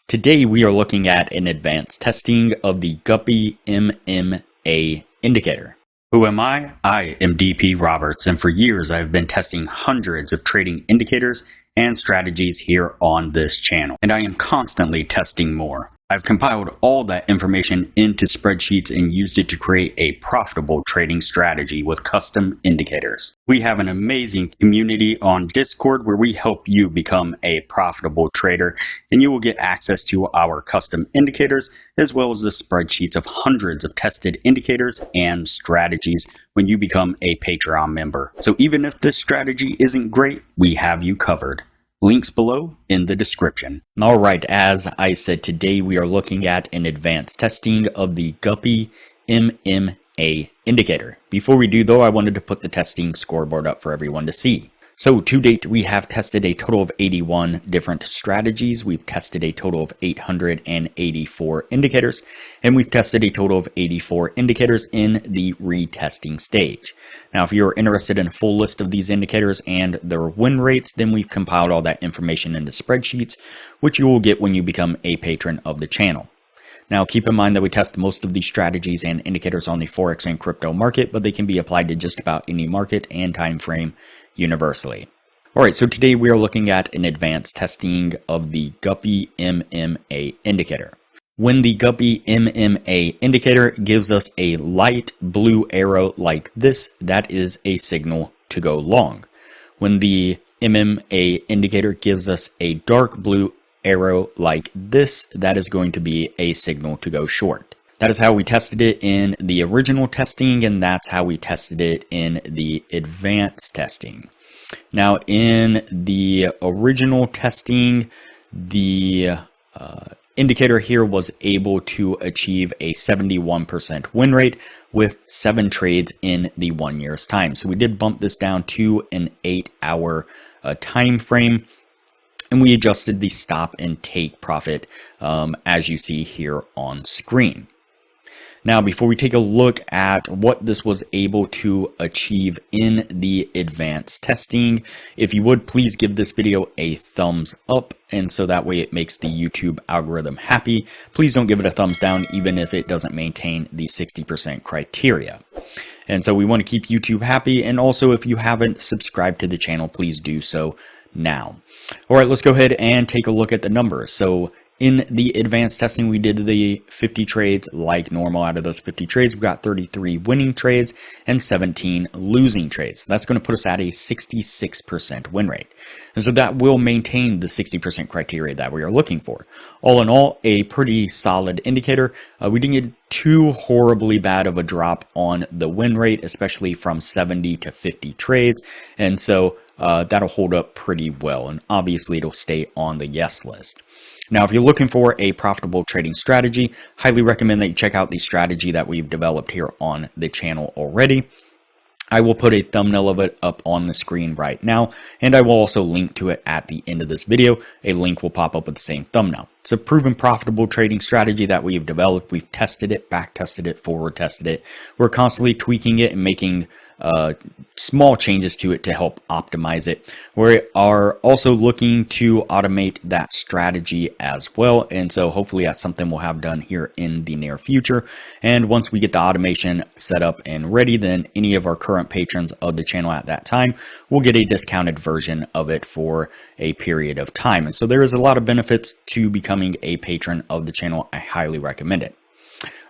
Today we are looking at an advanced testing of the Guppy MMA indicator. Who am I? I am DP Roberts, and for years I've been testing hundreds of trading indicators and strategies here on this channel, and I am constantly testing more. I've compiled all that information into spreadsheets and used it to create a profitable trading strategy with custom indicators. We have an amazing community on Discord where we help you become a profitable trader, and you will get access to our custom indicators as well as the spreadsheets of hundreds of tested indicators and strategies when you become a Patreon member. So even if this strategy isn't great, we have you covered. Links below in the description. Alright, as I said, today we are looking at an advanced testing of the Guppy MMA indicator. Before we do though, I wanted to put the testing scoreboard up for everyone to see. So to date, we have tested a total of 81 different strategies. We've tested a total of 884 indicators, and we've tested a total of 84 indicators in the retesting stage. Now, if you're interested in a full list of these indicators and their win rates, then we've compiled all that information into spreadsheets, which you will get when you become a patron of the channel. Now, keep in mind that we test most of these strategies and indicators on the Forex and crypto market, but they can be applied to just about any market and time frame universally. Alright, so today we are looking at an advanced testing of the Guppy MMA indicator. When the Guppy MMA indicator gives us a light blue arrow like this, that is a signal to go long. When the MMA indicator gives us a dark blue arrow like this, that is going to be a signal to go short. That is how we tested it in the original testing, and that's how we tested it in the advanced testing. Now, in the original testing, the indicator here was able to achieve a 71% win rate with 7 trades in the 1 year's time. So we did bump this down to an 8-hour time frame, and we adjusted the stop and take profit as you see here on screen. Now, before we take a look at what this was able to achieve in the advanced testing, if you would please give this video a thumbs up, and so that way it makes the YouTube algorithm happy. Please don't give it a thumbs down even if it doesn't maintain the 60% criteria. And so we want to keep YouTube happy, and also if you haven't subscribed to the channel, please do so now. Alright, let's go ahead and take a look at the numbers. So in the advanced testing, we did the 50 trades like normal. Out of those 50 trades, we got 33 winning trades and 17 losing trades. That's going to put us at a 66% win rate. And so that will maintain the 60% criteria that we are looking for. All in all, a pretty solid indicator. We didn't get too horribly bad of a drop on the win rate, especially from 70 to 50 trades. And so that'll hold up pretty well. And obviously, it'll stay on the yes list. Now, if you're looking for a profitable trading strategy, highly recommend that you check out the strategy that we've developed here on the channel already. I will put a thumbnail of it up on the screen right now, and I will also link to it at the end of this video. A link will pop up with the same thumbnail. It's a proven profitable trading strategy that we've developed. We've tested it, back tested it, forward tested it. We're constantly tweaking it and making small changes to it to help optimize it. We are also looking to automate that strategy as well, and so hopefully that's something we'll have done here in the near future. And once we get the automation set up and ready, then any of our current patrons of the channel at that time will get a discounted version of it for a period of time. And so there is a lot of benefits to becoming a patron of the channel. I highly recommend it.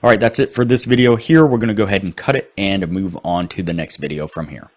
Alright, that's it for this video here. We're going to go ahead and cut it and move on to the next video from here.